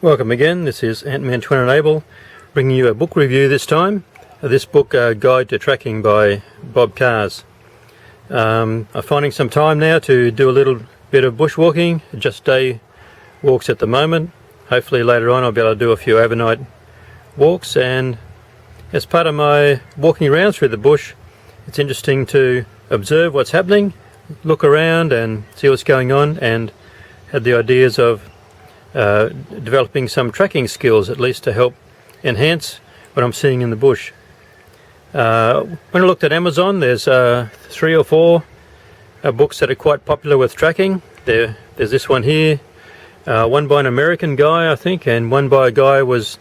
Welcome again, this is Ant-Man Twin and Able, bringing you a book review this time. This book, Guide to Tracking by Bob Cars. I'm finding some time now to do a little bit of bushwalking, just day walks at the moment. Hopefully later on I'll be able to do a few overnight walks, and as part of my walking around through the bush, it's interesting to observe what's happening, look around and see what's going on, and had the ideas of developing some tracking skills, at least to help enhance what I'm seeing in the bush. When I looked at Amazon, there's 3 or 4 books that are quite popular with tracking. There's this one here, one by an American guy I think, and one by a guy who was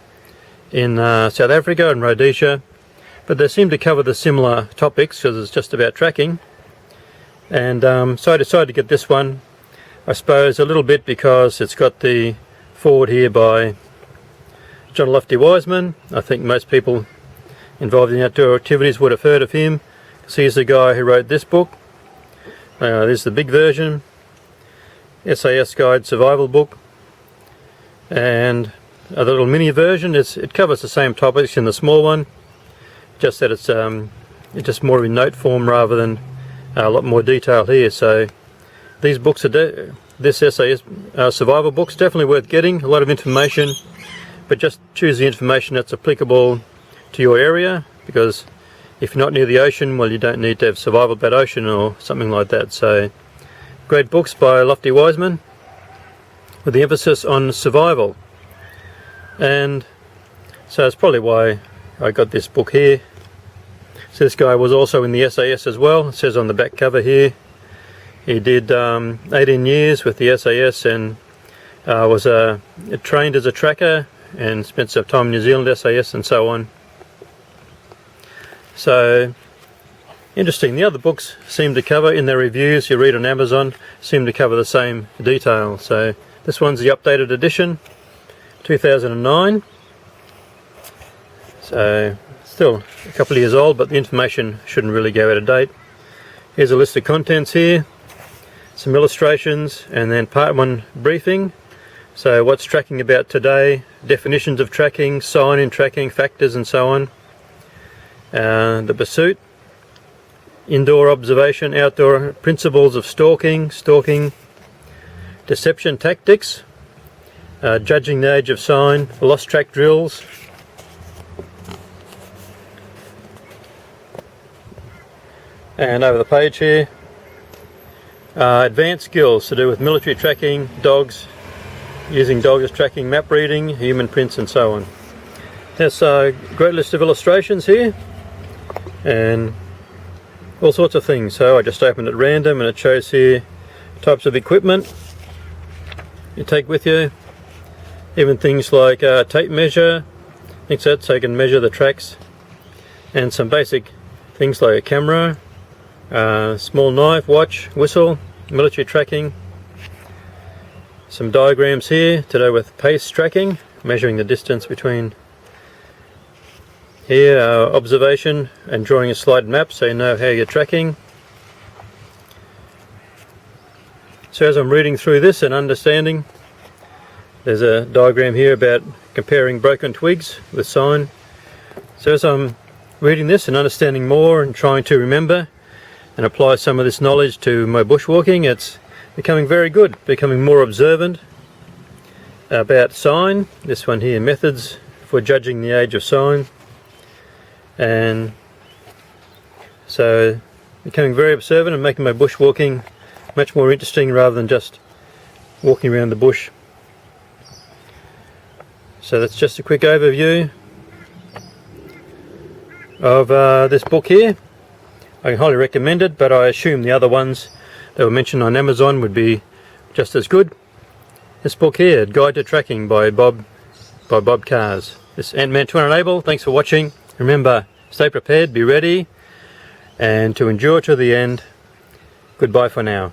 in South Africa and Rhodesia, but they seem to cover the similar topics because it's just about tracking. And so I decided to get this one, I suppose a little bit because it's got the foreword here by John Lofty Wiseman. I think most people involved in outdoor activities would have heard of him, because he's the guy who wrote this book. This is the big version, SAS Guide Survival book, and the little mini version, it covers the same topics in the small one, just that it's just more in note form rather than a lot more detail here. So these books are this SAS survival book's definitely worth getting. A lot of information, but just choose the information that's applicable to your area, because if you're not near the ocean, well, you don't need to have survival about ocean or something like that. So great books by Lofty Wiseman with the emphasis on survival, and so that's probably why I got this book here. So this guy was also in the SAS as well. It says on the back cover here he did 18 years with the SAS, and was trained as a tracker and spent some time in New Zealand SAS and so on. So interesting. The other books seem to cover, in their reviews you read on Amazon, seem to cover the same detail. So this one's the updated edition, 2009. So still a couple of years old, but the information shouldn't really go out of date. Here's a list of contents here, some illustrations, and then part 1 briefing. So what's tracking about today, definitions of tracking, sign in tracking, factors and so on. The pursuit, indoor observation, outdoor principles of stalking, deception tactics, judging the age of sign, lost track drills, and over the page here, advanced skills to do with military tracking, dogs, using dogs as tracking, map reading, human prints and so on. There's a great list of illustrations here and all sorts of things. So I just opened at random and it shows here types of equipment you take with you, even things like a tape measure, things that so you can measure the tracks, and some basic things like a camera, small knife, watch, whistle, military tracking. Some diagrams here to do with pace tracking, measuring the distance between here, observation, and drawing a slide map so you know how you're tracking. So as I'm reading through this and understanding, there's a diagram here about comparing broken twigs with sign. So as I'm reading this and understanding more and trying to remember and apply some of this knowledge to my bushwalking, it's becoming very good, becoming more observant about sign. This one here, methods for judging the age of sign, and so becoming very observant and making my bushwalking much more interesting rather than just walking around the bush. So that's just a quick overview of this book here. I can highly recommend it, but I assume the other ones that were mentioned on Amazon would be just as good. This book here, Guide to Tracking by Bob Cars. This is Ant-Man Twin and Able. Thanks for watching. Remember, stay prepared, be ready, and to endure to the end. Goodbye for now.